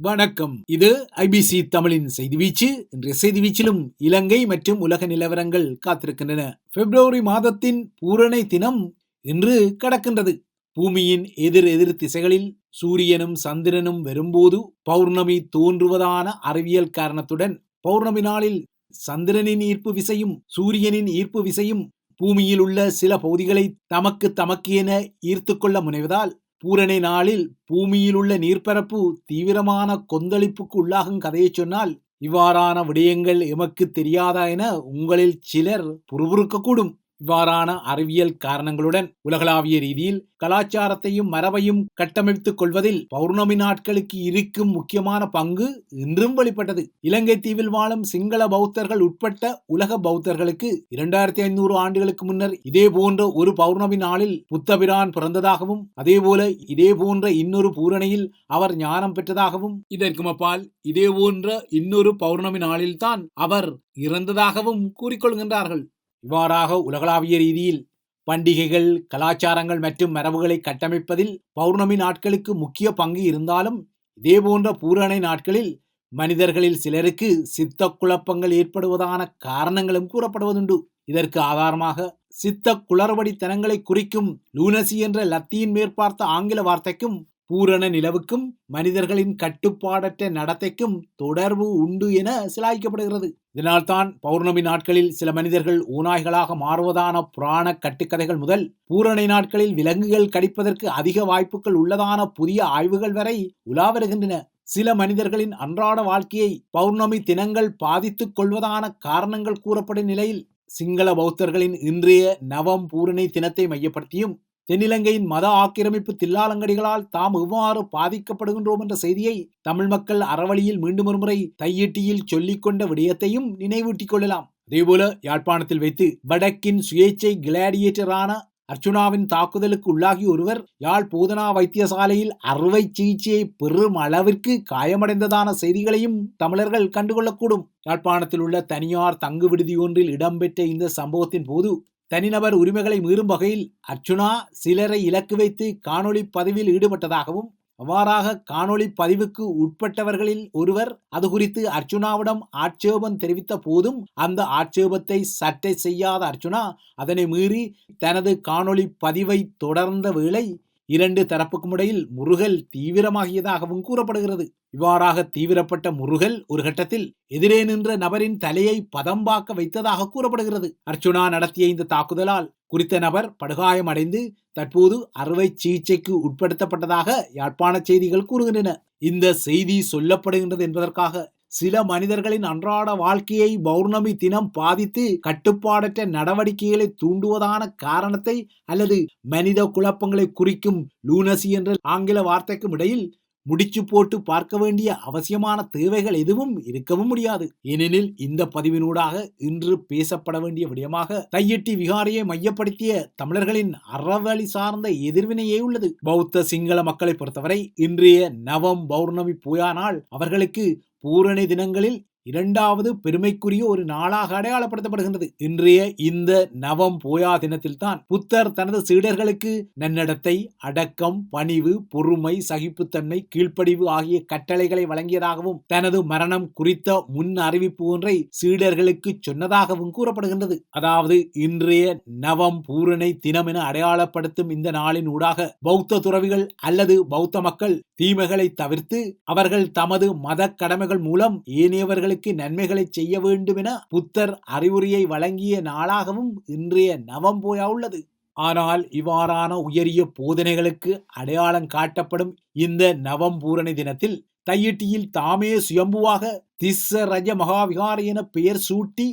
வணக்கம். இது ஐபிசி தமிழின் செய்தி வீச்சு. இன்றைய செய்தி வீச்சிலும் இலங்கை மற்றும் உலக நிலவரங்கள் காத்திருக்கின்றன. பிப்ரவரி மாதத்தின் பூரணை தினம் இன்று கடக்கின்றது. பூமியின் எதிர் திசைகளில் சூரியனும் சந்திரனும் வரும்போது பௌர்ணமி தோன்றுவதான அறிவியல் காரணத்துடன் பௌர்ணமி நாளில் சந்திரனின் ஈர்ப்பு விசையும் சூரியனின் ஈர்ப்பு விசையும் பூமியில் உள்ள சில பகுதிகளை தமக்கு என ஈர்த்து கொள்ள முனைவதால் பூரணை நாளில் பூமியில் உள்ள நீர்ப்பரப்பு தீவிரமான கொந்தளிப்புக்கு உள்ளாகும் கதையை சொன்னால் இவ்வாறான விடயங்கள் எமக்கு தெரியாதா என உங்களில் சிலர் புறுபுறுக்கக்கூடும். இவ்வாறான அறிவியல் காரணங்களுடன் உலகளாவிய ரீதியில் கலாச்சாரத்தையும் மரபையும் கட்டமைத்துக் கொள்வதில் பௌர்ணமி நாட்களுக்கு இருக்கும் முக்கியமான பங்கு இன்றும் வெளிப்பட்டது. இலங்கை தீவில் வாழும் சிங்கள பௌத்தர்கள் உட்பட்ட உலக பௌத்தர்களுக்கு 2500 ஆண்டுகளுக்கு முன்னர் இதே போன்ற ஒரு பௌர்ணமி நாளில் புத்தபிரான் பிறந்ததாகவும் அதேபோல இதே போன்ற இன்னொரு பூரணையில் அவர் ஞானம் பெற்றதாகவும் இதற்கு அப்பால் இதே போன்ற இன்னொரு பௌர்ணமி நாளில்தான் அவர் இறந்ததாகவும் கூறிக்கொள்கின்றார்கள். இவ்வாறாக உலகளாவிய ரீதியில் பண்டிகைகள், கலாச்சாரங்கள் மற்றும் மரபுகளை கட்டமைப்பதில் பௌர்ணமி நாட்களுக்கு முக்கிய பங்கு இருந்தாலும் இதே போன்ற பூரணை நாட்களில் மனிதர்களில் சிலருக்கு சித்த குழப்பங்கள் ஏற்படுவதான காரணங்களும் கூறப்படுவதுண்டு. இதற்கு ஆதாரமாக சித்த குளறுபடித்தனங்களை குறிக்கும் லூனசி என்ற லத்தீன் மேற்பார்த்த ஆங்கில வார்த்தைக்கும் பூரண நிலவுக்கும் மனிதர்களின் கட்டுப்பாடற்ற நடத்தைக்கும் தொடர்பு உண்டு என சிலாய்க்கப்படுகிறது. இதனால்தான் பௌர்ணமி நாட்களில் சில மனிதர்கள் ஓநாய்களாக மாறுவதான புராண கட்டுக்கதைகள் முதல் பூரணை நாட்களில் விலங்குகள் கடிப்பதற்கு அதிக வாய்ப்புகள் உள்ளதான புதிய ஆய்வுகள் வரை உலா வருகின்றன. சில மனிதர்களின் அன்றாட வாழ்க்கையை பௌர்ணமி தினங்கள் பாதித்துக் கொள்வதான காரணங்கள் கூறப்படும் நிலையில் சிங்கள பௌத்தர்களின் இன்றைய நவம் பூரணை தினத்தை மையப்படுத்தியும் தென்னிலங்கையின் மத ஆக்கிரமிப்பு தில்லாலங்கடிகளால் தாம் எவ்வாறு பாதிக்கப்படுகின்றோம் என்ற செய்தியை தமிழ் மக்கள் அறவழியில் மீண்டும் ஒருமுறை தையிட்டியில் சொல்லிக் கொண்ட விடயத்தையும் நினைவூட்டிக் கொள்ளலாம். அதேபோல யாழ்ப்பாணத்தில் வைத்து வடக்கின் சுயேச்சை கிளாடியேட்டரான அர்ச்சுனாவின் தாக்குதலுக்கு உள்ளாகி ஒருவர் யாழ் போதனா வைத்தியசாலையில் அறுவை சிகிச்சையை பெறும் அளவிற்கு காயமடைந்ததான செய்திகளையும் தமிழர்கள் கண்டுகொள்ளக்கூடும். யாழ்ப்பாணத்தில் உள்ள தனியார் தங்கு விடுதி ஒன்றில் இடம்பெற்ற இந்த சம்பவத்தின் போது தனிநபர் உரிமைகளை மீறும் வகையில் அர்ச்சுனா சிலரை இலக்கு வைத்து காணொளி பதிவில் ஈடுபட்டதாகவும் அவ்வாறாக காணொளி பதிவுக்கு உட்பட்டவர்களில் ஒருவர் அது குறித்து அர்ச்சுனாவிடம் ஆட்சேபம் தெரிவித்த போதும் அந்த ஆட்சேபத்தை சட்டை செய்யாத அர்ச்சுனா அதனை மீறி தனது காணொளி பதிவை தொடர்ந்த வேளை இரண்டு தரப்புக்கும் இடையில் முறுகல் தீவிரமாகியதாகவும் கூறப்படுகிறது. இவ்வாறாக தீவிரப்பட்ட முறுகல் ஒரு கட்டத்தில் எதிரே நின்ற நபரின் தலையை பதம்பாக்க வைத்ததாக கூறப்படுகிறது. அர்ச்சுனா நடத்திய இந்த தாக்குதலால் குறித்த நபர் படுகாயம் அடைந்து தற்போது அறுவை சிகிச்சைக்கு உட்படுத்தப்பட்டதாக யாழ்ப்பாண செய்திகள் கூறுகின்றன. இந்த செய்தி சொல்லப்படுகின்றது என்பதற்காக சில மனிதர்களின் அன்றாட வாழ்க்கையை பௌர்ணமி தினம் பாதித்து கட்டுப்பாடற்ற நடவடிக்கைகளை தூண்டுவதான காரணத்தை அல்லது மனித குழப்பங்களை குறிக்கும் லூனசி என்ற ஆங்கில வார்த்தைக்கும் இடையில் முடிச்சு போட்டு பார்க்க வேண்டிய அவசியமான தேவைகள் எதுவும் இருக்கவும் முடியாது. ஏனெனில் இந்த பதிவினூடாக இன்று பேசப்பட வேண்டிய விடயமாக தையிட்டி விகாரையை மையப்படுத்திய தமிழர்களின் அறவழி சார்ந்த எதிர்வினையே உள்ளது. பௌத்த சிங்கள மக்களை பொறுத்தவரை இன்றைய நவம் பௌர்ணமி பூயா நாள் அவர்களுக்கு பூரணி தினங்களில் இரண்டாவது பெருமைக்குரிய ஒரு நாளாக அடையாளப்படுத்தப்படுகின்றது. இன்றைய இந்த நவம் போயா தினத்தில் தான் புத்தர் தனது சீடர்களுக்கு நன்னடத்தை, அடக்கம், பணிவு, பொறுமை, சகிப்புத்தன்மை, கீழ்ப்படிவு ஆகிய கட்டளைகளை வழங்கியதாகவும் தனது மரணம் குறித்த முன் அறிவிப்பு ஒன்றை சீடர்களுக்கு சொன்னதாகவும் கூறப்படுகின்றது. அதாவது இன்றைய நவம் பூரணை தினம் என அடையாளப்படுத்தும் இந்த நாளின் ஊடாக பௌத்த துறவிகள் அல்லது பௌத்த மக்கள் தீமைகளை தவிர்த்து அவர்கள் தமது மத கடமைகள் மூலம் ஏனையவர்கள் நன்மைகளை செய்ய வேண்டும் என புத்தர் அறிவுரையை வழங்கிய நாளாகவும் இன்றைய நவம் போயா உள்ளது. ஆனால் இவ்வாறான உயரிய போதனைகளுக்கு அடையாளம் காட்டப்படும் இந்த நவம் பூரணி தினத்தில் தையிட்டியில் தாமே சுயம்புவாக திஸ்ஸ ரஜ மகாவிகாரை என பெயர் சூட்டி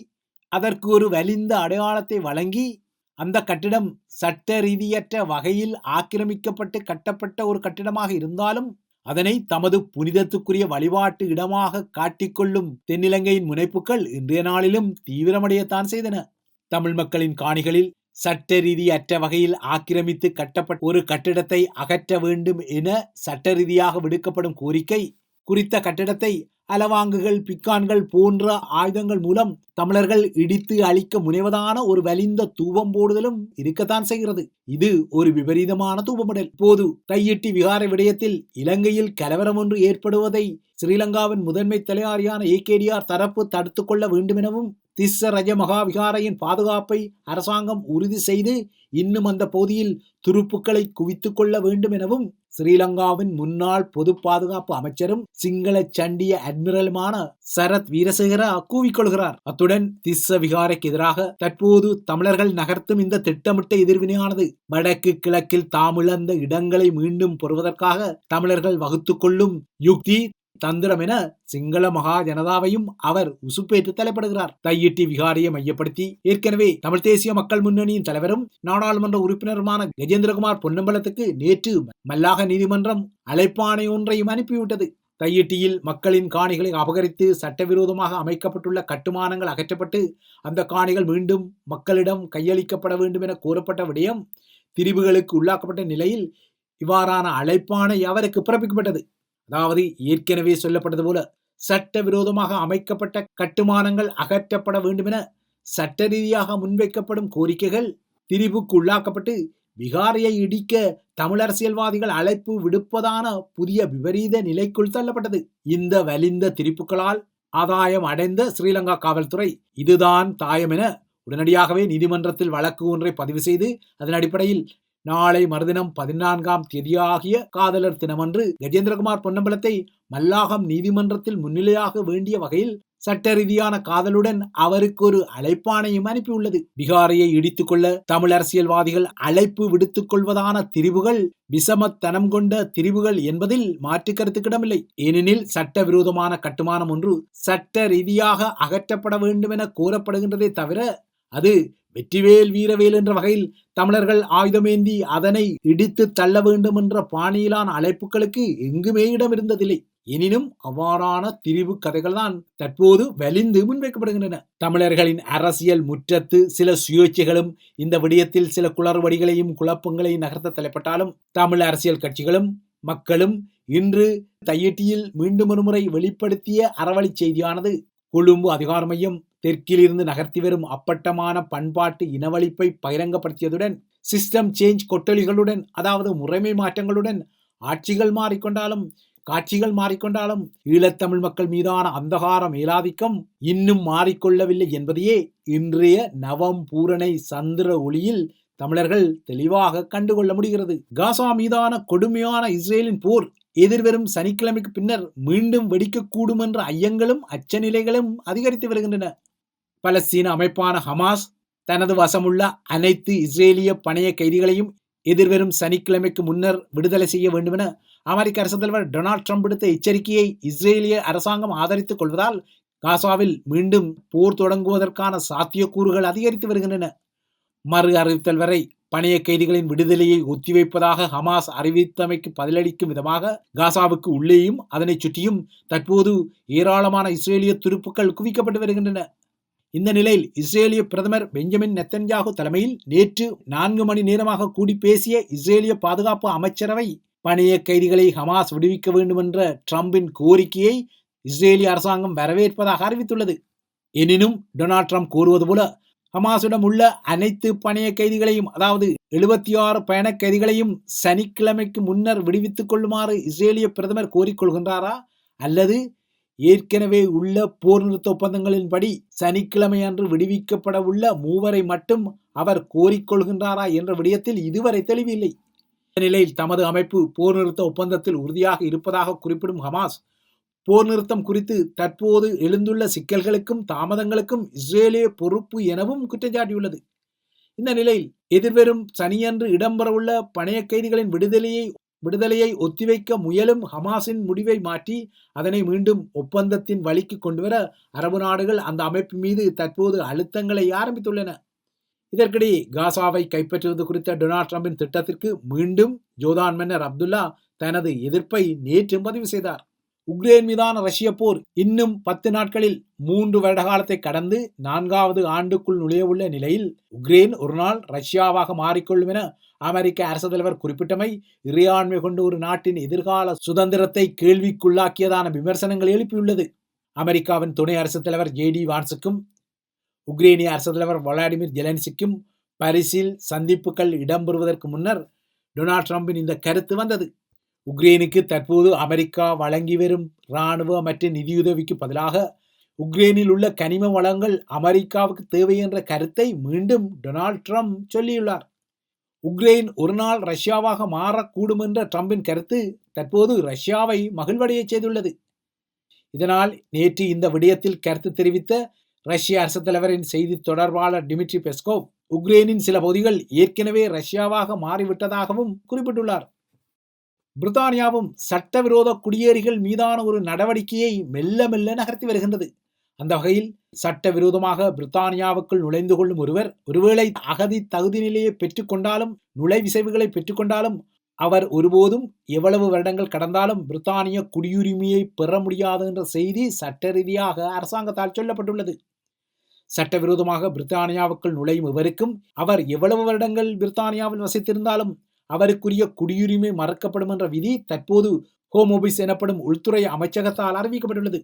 அதற்கு ஒரு வலிந்த அடையாளத்தை வழங்கி அந்த கட்டிடம் சட்ட ரீதியற்ற வகையில் ஆக்கிரமிக்கப்பட்டு கட்டப்பட்ட ஒரு கட்டிடமாக இருந்தாலும் அதனை தமது புனிதத்துக்குரிய வழிபாட்டு இடமாக காட்டிக்கொள்ளும் தென்னிலங்கையின் முனைப்புகள் இன்றைய நாளிலும் தீவிரமடையத்தான் செய்தன. தமிழ் மக்களின் காணிகளில் சட்ட ரீதியற்ற வகையில் ஆக்கிரமித்து கட்டப்பட்ட ஒரு கட்டிடத்தை அகற்ற வேண்டும் என சட்ட ரீதியாக விடுக்கப்படும் கோரிக்கை குறித்த கட்டிடத்தை அலவாங்குகள், பிக்கான்கள் போன்ற ஆயுதங்கள் மூலம் தமிழர்கள் இடித்து அழிக்க முனைவதான ஒரு வலிந்த தூபம் போடுதலும் இருக்கத்தான் செய்கிறது. இது ஒரு விபரீதமான தூபமிடல். போது தையிட்டி விகாரை விடயத்தில் இலங்கையில் கலவரம் ஒன்று ஏற்படுவதை ஸ்ரீலங்காவின் முதன்மை தலைவாரியான ஏகேடிஆர் தரப்பு தடுத்துக் கொள்ள வேண்டுமெனவும் திஸ்ஸ ரஜ மகாவிகாரையின் பாதுகாப்பை அரசாங்கம் உறுதி செய்து இன்னும் அந்த பகுதியில் துருப்புக்களை குவித்துக் கொள்ள வேண்டும் எனவும் ஸ்ரீலங்காவின் முன்னாள் பொது பாதுகாப்பு அமைச்சரும் சிங்கள சண்டிய அட்மிரலுமான சரத் வீரசேகர கூவிக்கொள்கிறார். அத்துடன் திஸ்ஸ விகாரைக்கு எதிராக தற்போது தமிழர்கள் நகர்த்தும் இந்த திட்டமிட்ட எதிர்வினையானது வடக்கு கிழக்கில் தாமிழந்த இடங்களை மீண்டும் பெறுவதற்காக தமிழர்கள் வகுத்துக் கொள்ளும் யுக்தி தந்திரம் என சிங்கள மகா ஜனதாவையும் அவர் உசுப்பேற்று தலைப்படுகிறார். தையிட்டி விகாரியை மையப்படுத்தி ஏற்கனவே தமிழ் தேசிய மக்கள் முன்னணியின் தலைவரும் நாடாளுமன்ற உறுப்பினருமான கஜேந்திரகுமார் பொன்னம்பலத்துக்கு நேற்று மல்லாக நீதிமன்றம் அழைப்பாணை ஒன்றையும் அனுப்பிவிட்டது. தையிட்டியில் மக்களின் காணிகளை அபகரித்து சட்டவிரோதமாக அமைக்கப்பட்டுள்ள கட்டுமானங்கள் அகற்றப்பட்டு அந்த காணிகள் மீண்டும் மக்களிடம் கையளிக்கப்பட வேண்டும் என கூறப்பட்ட விடயம் திரிவுகளுக்கு உள்ளாக்கப்பட்ட நிலையில் இவ்வாறான அழைப்பாணை அவருக்கு பிறப்பிக்கப்பட்டது. அதாவது ஏற்கனவே சொல்லப்பட்டது போல சட்டவிரோதமாக அமைக்கப்பட்ட கட்டுமானங்கள் அகற்றப்பட வேண்டும் என சட்ட ரீதியாக முன்வைக்கப்படும் கோரிக்கைகள் திரிவுக்கு உள்ளாக்கப்பட்டு விகாரையை இடிக்க தமிழ் அரசியல்வாதிகள் அழைப்பு விடுப்பதான புதிய விபரீத நிலைக்குள் தள்ளப்பட்டது. இந்த வலிந்த திரிப்புகளால் ஆதாயம் அடைந்த ஸ்ரீலங்கா காவல்துறை இதுதான் தாயம் என உடனடியாகவே நீதிமன்றத்தில் வழக்கு ஒன்றை பதிவு செய்து அதன் அடிப்படையில் நாளை மறுதினம் 14ஆம் தேதியாகிய காதலர் தினமன்று கஜேந்திரகுமார் பொன்னம்பலத்தை மல்லாகம் நீதிமன்றத்தில் முன்னிலையாக வேண்டிய வகையில் சட்ட ரீதியான காதலுடன் அவருக்கு ஒரு அழைப்பாணையும் அனுப்பியுள்ளது. விகாரையை இடித்துக் கொள்ள தமிழ் அரசியல்வாதிகள் அழைப்பு விடுத்துக் கொள்வதான திரிவுகள் விஷமத்தனம் கொண்ட திரிவுகள் என்பதில் மாற்று கருத்துக்கிடமில்லை. ஏனெனில் சட்டவிரோதமான கட்டுமானம் ஒன்று சட்ட ரீதியாக அகற்றப்பட வேண்டும் என கோரப்படுகின்றதே தவிர அது வெற்றிவேல் வீரவேல் என்ற வகையில் தமிழர்கள் ஆயுதமேந்தி அதனை இடித்து தள்ள வேண்டும் என்ற பாணியிலான அழைப்புகளுக்கு எங்குமே இடம் இருந்ததில்லை. எனினும் அவ்வாறான திரிவு கதைகள் தான் தற்போது வலிந்து முன்வைக்கப்படுகின்றன. தமிழர்களின் அரசியல் முற்றத்து சில சுயேட்சைகளும் இந்த விடயத்தில் சில குளறுபடிகளையும் குழப்பங்களையும் நகர்த்த தலைப்பட்டாலும் தமிழ் அரசியல் கட்சிகளும் மக்களும் இன்று தையிட்டியில் மீண்டும் ஒருமுறை வெளிப்படுத்திய அறவழி செய்தியானது கொழும்பு அதிகார மையம் தெற்கிலிருந்து நகர்த்தி வரும் அப்பட்டமான பண்பாட்டு இனவழிப்பை பகிரங்கப்படுத்தியதுடன் சிஸ்டம் சேஞ்ச் கொட்டொலிகளுடன் அதாவது முறைமை மாற்றங்களுடன் ஆட்சிகள் மாறிக்கொண்டாலும் காட்சிகள் மாறிக்கொண்டாலும் ஈழத்தமிழ் மக்கள் மீதான அந்தகார மேலாதிக்கம் இன்னும் மாறிக்கொள்ளவில்லை என்பதையே இன்றைய நவம் பூரணை சந்திர ஒளியில் தமிழர்கள் தெளிவாக கண்டுகொள்ள முடிகிறது. காசா மீதான கொடுமையான இஸ்ரேலின் போர் எதிர்வரும் சனிக்கிழமைக்கு பின்னர் மீண்டும் வெடிக்கக்கூடும் என்ற ஐயங்களும் அச்சநிலைகளும் அதிகரித்து வருகின்றன. பலஸ்தீன அமைப்பான ஹமாஸ் தனது வசமுள்ள அனைத்து இஸ்ரேலிய பணைய கைதிகளையும் எதிர்வரும் சனிக்கிழமைக்கு முன்னர் விடுதலை செய்ய வேண்டும் என அமெரிக்க அரசு தலைவர் டொனால்ட் ட்ரம்ப் விடுத்த எச்சரிக்கையை இஸ்ரேலிய அரசாங்கம் ஆதரித்துக் கொள்வதால் காசாவில் மீண்டும் போர் தொடங்குவதற்கான சாத்தியக்கூறுகள் அதிகரித்து வருகின்றன. மறு அறிவித்தல் வரை பணைய கைதிகளின் விடுதலையை ஒத்திவைப்பதாக ஹமாஸ் அறிவித்தமைக்கு பதிலளிக்கும் விதமாக காசாவுக்கு உள்ளேயும் அதனை சுற்றியும் தற்போது ஏராளமான இஸ்ரேலிய துருப்புக்கள் குவிக்கப்பட்டு வருகின்றன. இந்த நிலையில் இஸ்ரேலிய பிரதமர் பெஞ்சமின் நெத்தன்யாகு தலைமையில் நேற்று 4 மணி நேரமாக கூடி பேசிய இஸ்ரேலிய பாதுகாப்பு அமைச்சரவை பணைய கைதிகளை ஹமாஸ் விடுவிக்க வேண்டும் என்ற ட்ரம்பின் கோரிக்கையை இஸ்ரேலிய அரசாங்கம் வரவேற்பதாக அறிவித்துள்ளது. எனினும் டொனால்ட் ட்ரம்ப் கூறுவது போல ஹமாஸிடம் உள்ள அனைத்து பணைய கைதிகளையும் அதாவது 76 பயண கைதிகளையும் சனிக்கிழமைக்கு முன்னர் விடுவித்துக் கொள்ளுமாறு இஸ்ரேலிய பிரதமர் கோரிக்கொள்கின்றாரா அல்லது ஏற்கனவே உள்ள போர் நிறுத்த ஒப்பந்தங்களின்படி சனிக்கிழமை அன்று விடுவிக்கப்பட உள்ள 3 மட்டும் அவர் கோரிக்கொள்கின்றாரா என்ற விடயத்தில் இதுவரை தெளிவில்லை. இந்த நிலையில் தமது அமைப்பு போர் நிறுத்த ஒப்பந்தத்தில் உறுதியாக இருப்பதாக குறிப்பிடும் ஹமாஸ் போர் நிறுத்தம் குறித்து தற்போது எழுந்துள்ள சிக்கல்களுக்கும் தாமதங்களுக்கும் இஸ்ரேலே பொறுப்பு எனவும் குற்றச்சாட்டியுள்ளது. இந்த நிலையில் எதிர்வரும் சனியன்று இடம்பெறவுள்ள பணைய கைதிகளின் விடுதலையை ஒத்திவைக்க முயலும் ஹமாஸின் முடிவை மாற்றி அதனை மீண்டும் ஒப்பந்தத்தின் வழிக்கு கொண்டுவர அரபு நாடுகள் அந்த அமைப்பு மீது தற்போது அழுத்தங்களை ஆரம்பித்துள்ளன. இதற்கிடையே காசாவை கைப்பற்றுவது குறித்த டொனால்ட் ட்ரம்பின் திட்டத்திற்கு மீண்டும் ஜோர்தான் மன்னர் அப்துல்லா தனது எதிர்ப்பை நேற்று பதிவு செய்தார். உக்ரைன் மீதான ரஷ்ய போர் இன்னும் 10 நாட்களில் 3 வருட காலத்தை கடந்து 4வது ஆண்டுக்குள் நுழையவுள்ள நிலையில் உக்ரைன் ஒரு நாள் ரஷ்யாவாக மாறிக்கொள்ளும் என அமெரிக்க அரசு தலைவர் குறிப்பிட்டமை இறையாண்மை கொண்ட ஒரு நாட்டின் எதிர்கால சுதந்திரத்தை கேள்விக்குள்ளாக்கியதான விமர்சனங்கள் எழுப்பியுள்ளது. அமெரிக்காவின் துணை அரசு தலைவர் JD வான்ஸுக்கும் உக்ரைனிய அரசு தலைவர் விளாடிமிர் ஜெலன்ஸ்கிக்கும் பாரிஸில் சந்திப்புகள் இடம்பெறுவதற்கு முன்னர் டொனால்ட் ட்ரம்பின் இந்த கருத்து வந்தது. உக்ரைனுக்கு தற்போது அமெரிக்கா வழங்கி வரும் இராணுவ மற்றும் நிதியுதவிக்கு பதிலாக உக்ரைனில் உள்ள கனிம வளங்கள் அமெரிக்காவுக்கு தேவை என்ற கருத்தை மீண்டும் டொனால்ட் ட்ரம்ப் சொல்லியுள்ளார். உக்ரைன் ஒரு நாள் ரஷ்யாவாக மாறக்கூடும் என்ற ட்ரம்பின் கருத்து தற்போது ரஷ்யாவை மகிழ்வடைய செய்துள்ளது. இதனால் நேற்று இந்த விடயத்தில் கருத்து தெரிவித்த ரஷ்ய அரசு தலைவரின் செய்தி தொடர்பாளர் டிமிட்ரி பெஸ்கோவ் உக்ரைனின் சில பகுதிகள் ஏற்கனவே ரஷ்யாவாக மாறிவிட்டதாகவும் குறிப்பிட்டுள்ளார். பிரித்தானியாவும் சட்டவிரோத குடியேறிகள் மீதான ஒரு நடவடிக்கையை மெல்ல மெல்ல நகர்த்தி வருகின்றது. அந்த வகையில் சட்டவிரோதமாக பிரித்தானியாவுக்குள் நுழைந்து கொள்ளும் ஒருவர் ஒருவேளை அகதி தகுதி நிலையை பெற்றுக்கொண்டாலும் நுழைவிசைவுகளை பெற்றுக்கொண்டாலும் அவர் ஒருபோதும் எவ்வளவு வருடங்கள் கடந்தாலும் பிரித்தானிய குடியுரிமையை பெற முடியாது என்ற செய்தி சட்ட ரீதியாக அரசாங்கத்தால் சொல்லப்பட்டுள்ளது. சட்டவிரோதமாக பிரித்தானியாவுக்குள் நுழையும் இவருக்கும் அவர் எவ்வளவு வருடங்கள் பிரித்தானியாவில் வசித்திருந்தாலும் அவருக்குரிய குடியுரிமை மறுக்கப்படும் என்ற விதி தற்போது ஹோம் ஆபீஸ் எனப்படும் உள்துறை அமைச்சகத்தால் அறிவிக்கப்பட்டுள்ளது.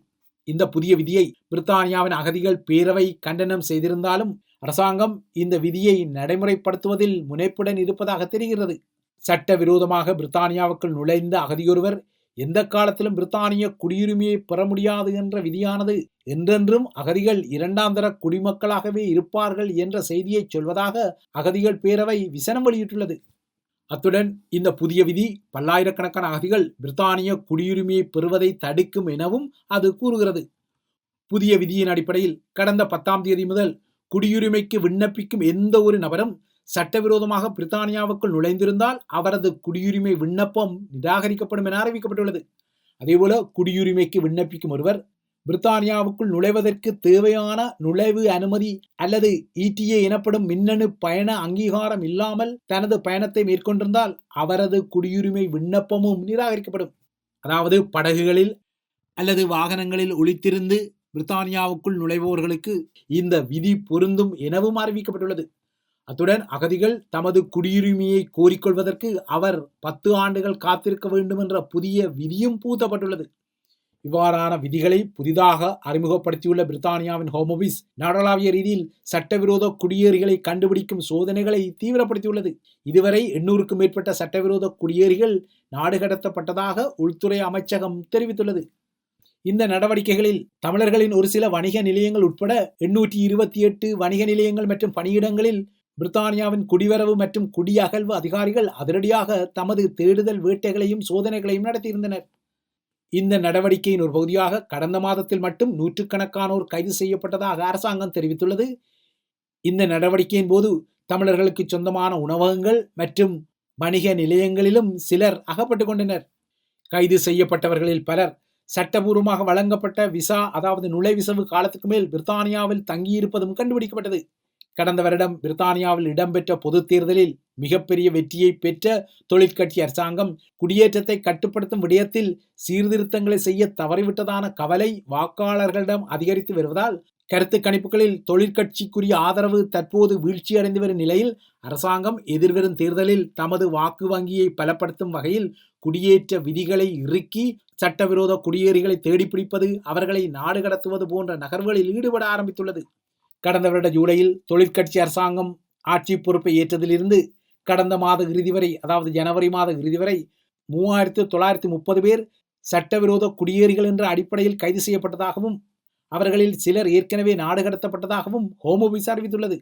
இந்த புதிய விதியை பிரித்தானியாவின் அகதிகள் பேரவை கண்டனம் செய்திருந்தாலும் அரசாங்கம் இந்த விதியை நடைமுறைப்படுத்துவதில் முனைப்புடன் இருப்பதாக தெரிகிறது. சட்டவிரோதமாக பிரித்தானியாவுக்குள் நுழைந்த அகதியொருவர் எந்த காலத்திலும் பிரித்தானிய குடியுரிமையை பெற முடியாது என்ற விதியானது என்றென்றும் அகதிகள் இரண்டாம் தர குடிமக்களாகவே இருப்பார்கள் என்ற செய்தியை சொல்வதாக அகதிகள் பேரவை விசனம் வெளியிட்டுள்ளது. அத்துடன் இந்த புதிய விதி பல்லாயிரக்கணக்கான அகதிகள் பிரித்தானிய குடியுரிமையை பெறுவதை தடுக்கும் எனவும் அது கூறுகிறது. புதிய விதியின் அடிப்படையில் கடந்த 10ஆம் தேதி முதல் குடியுரிமைக்கு விண்ணப்பிக்கும் எந்த ஒரு நபரும் சட்டவிரோதமாக பிரித்தானியாவுக்குள் நுழைந்திருந்தால் அவரது குடியுரிமை விண்ணப்பம் நிராகரிக்கப்படும் என அறிவிக்கப்பட்டுள்ளது. அதேபோல குடியுரிமைக்கு விண்ணப்பிக்கும் ஒருவர் பிரித்தானியாவுக்குள் நுழைவதற்கு தேவையான நுழைவு அனுமதி அல்லது ETA எனப்படும் மின்னணு பயண அங்கீகாரம் இல்லாமல் தனது பயணத்தை மேற்கொண்டிருந்தால் அவரது குடியுரிமை விண்ணப்பமும் நிராகரிக்கப்படும். அதாவது படகுகளில் அல்லது வாகனங்களில் ஒளித்திருந்து பிரித்தானியாவுக்குள் நுழைபவர்களுக்கு இந்த விதி பொருந்தும் எனவும் அறிவிக்கப்பட்டுள்ளது. அத்துடன் அகதிகள் தமது குடியுரிமையை கோரிக்கொள்வதற்கு அவர் 10 ஆண்டுகள் காத்திருக்க வேண்டும் என்ற புதிய விதியும் பூத்தப்பட்டுள்ளது. இவ்வாறான விதிகளை புதிதாக அறிமுகப்படுத்தியுள்ள பிரித்தானியாவின் ஹோம் ஆபீஸ் நாடளாவிய ரீதியில் சட்டவிரோத குடியேறிகளை கண்டுபிடிக்கும் சோதனைகளை தீவிரப்படுத்தியுள்ளது. இதுவரை 800க்கும் மேற்பட்ட சட்டவிரோத குடியேறிகள் நாடு கடத்தப்பட்டதாக உள்துறை அமைச்சகம் தெரிவித்துள்ளது. இந்த நடவடிக்கைகளில் தமிழர்களின் ஒரு சில வணிக நிலையங்கள் உட்பட 828 வணிக நிலையங்கள் மற்றும் பணியிடங்களில் பிரித்தானியாவின் குடிவரவு மற்றும் குடியகழ்வு அதிகாரிகள் அதிரடியாக தமது தேடுதல் வேட்டைகளையும் சோதனைகளையும் நடத்தியிருந்தனர். இந்த நடவடிக்கையின் ஒரு பகுதியாக கடந்த மாதத்தில் மட்டும் 100கணக்கானோர் கைது செய்யப்பட்டதாக அரசாங்கம் தெரிவித்துள்ளது. இந்த நடவடிக்கையின் போது தமிழர்களுக்கு சொந்தமான உணவகங்கள் மற்றும் வணிக நிலையங்களிலும் சிலர் அகப்பட்டுக் கொண்டனர். கைது செய்யப்பட்டவர்களில் பலர் சட்டபூர்வமாக வழங்கப்பட்ட விசா அதாவது நுழைவிசவு காலத்துக்கு மேல் பிரித்தானியாவில் தங்கியிருப்பதும் கண்டுபிடிக்கப்பட்டது. கடந்த வருடம் பிரித்தானியாவில் இடம்பெற்ற பொது தேர்தலில் மிகப்பெரிய வெற்றியை பெற்ற தொழிற்கட்சி அரசாங்கம் குடியேற்றத்தை கட்டுப்படுத்தும் விடயத்தில் சீர்திருத்தங்களை செய்ய தவறிவிட்டதான கவலை வாக்காளர்களிடம் அதிகரித்து வருவதால் கருத்து கணிப்புகளில் தொழிற்கட்சிக்குரிய ஆதரவு தற்போது வீழ்ச்சியடைந்து வரும் நிலையில் அரசாங்கம் எதிர்வரும் தேர்தலில் தமது வாக்கு வங்கியை பலப்படுத்தும் வகையில் குடியேற்ற விதிகளை இறுக்கி சட்டவிரோத குடியேறிகளை தேடிப்பிடிப்பது அவர்களை நாடு கடத்துவது போன்ற நகர்வுகளில் ஈடுபட ஆரம்பித்துள்ளது. கடந்த வருட ஜூலையில் தொழிற்கட்சி அரசாங்கம் ஆட்சி பொறுப்பை ஏற்றதிலிருந்து கடந்த மாத இறுதி வரை அதாவது ஜனவரி மாத இறுதி வரை 3930 பேர் சட்டவிரோத குடியேறிகள் என்ற அடிப்படையில் கைது செய்யப்பட்டதாகவும் அவர்களில் சிலர் ஏற்கனவே நாடு கடத்தப்பட்டதாகவும் ஹோம் ஆபீஸ் அறிவித்துள்ளது.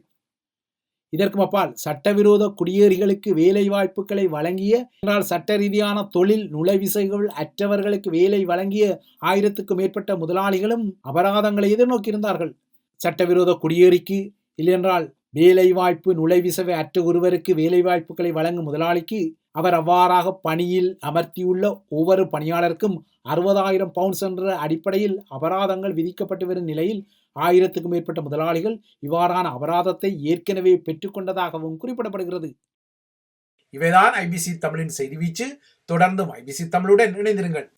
இதற்கும் அப்பால் சட்டவிரோத குடியேறிகளுக்கு வேலை வாய்ப்புகளை வழங்கிய சட்ட ரீதியான தொழில் நுழைவிசைகள் அற்றவர்களுக்கு வேலை வழங்கிய 1000க்கும் மேற்பட்ட முதலாளிகளும் அபராதங்களை எதிர்நோக்கியிருந்தார்கள். சட்டவிரோத குடியேறிக்கு இல்லையென்றால் வேலைவாய்ப்பு நுழைவிசவை அற்ற ஒருவருக்கு வேலைவாய்ப்புகளை வழங்கும் முதலாளிக்கு அவர் அவ்வாறாக பணியில் அமர்த்தியுள்ள ஒவ்வொரு பணியாளருக்கும் 60,000 பவுண்ட்ஸ் என்ற அடிப்படையில் அபராதங்கள் விதிக்கப்பட்டு வரும் நிலையில் 1000க்கும் மேற்பட்ட முதலாளிகள் இவ்வாறான அபராதத்தை ஏற்கனவே பெற்றுக்கொண்டதாகவும் குறிப்பிடப்படுகிறது. இவைதான் IBC தமிழின் செய்தி வீச்சு. தொடர்ந்தும் IBC தமிழுடன் இணைந்திருங்கள்.